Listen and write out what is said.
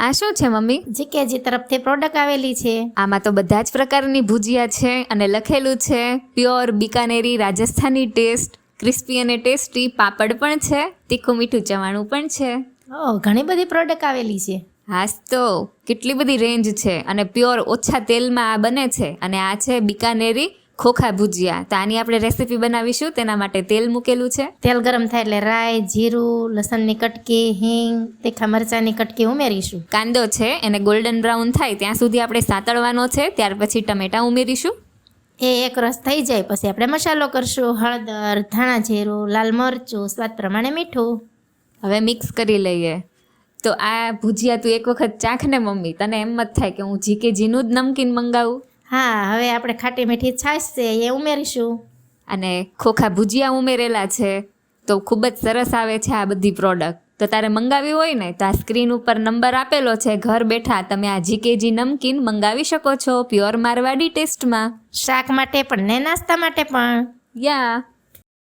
આ શું છે મમ્મી? જીકેજી તરફથી પ્રોડક્ટ આવેલી છે. આમાં તો બધા જ પ્રકારની ભુજિયા છે અને લખેલું છે pure Bikaneri Rajasthani test, crispy અને ટેસ્ટી. પાપડ પણ છે, તીખું મીઠું ચવાણું પણ છે. ઘણી બધી પ્રોડક્ટ આવેલી છે. હાસ તો કેટલી બધી રેન્જ છે અને પ્યોર ઓછા તેલમાં આ બને છે. અને આ છે બિકાનેરી ખોખા ભુજિયા. તો આની આપણે રેસીપી બનાવીશું. તેના માટે તેલ મૂકેલું છે. તેલ ગરમ થાય એટલે રાઈ, જીરું, લસણની કટકી, હિંગ, તીખા મરચાંની કટકી ઉમેરીશું. કાંદો છે એને ગોલ્ડન બ્રાઉન થાય ત્યાં સુધી આપણે સાતળવાનો છે. ત્યાર પછી ટમેટાં ઉમેરીશું. એ એક રસ થઈ જાય પછી આપણે મસાલો કરશું. હળદર, ધાણા જીરું, લાલ મરચું, સ્વાદ પ્રમાણે મીઠું. હવે મિક્સ કરી લઈએ. તો આ ભુજિયા તું એક વખત ચાખ ને મમ્મી, તને એમ જ થાય કે હું જીકેજીનું જ નમકીન મંગાવું. હા, હવે આપણે ખાટી મીઠી છાશ છે એ ઉમેરીશું. અને ખોખા ભુજિયા ઉમેરેલા છે તો ખૂબ જ સરસ આવે છે આ બધી પ્રોડક્ટ. તો તારે મંગાવી હોય ને તો આ સ્ક્રીન ઉપર નંબર આપેલો છે. ઘર બેઠા તમે આ જીકેજી નમકીન મંગાવી શકો છો પ્યોર મારવાડી ટેસ્ટમાં. શાક માટે પણ ને નાસ્તા માટે પણ. યા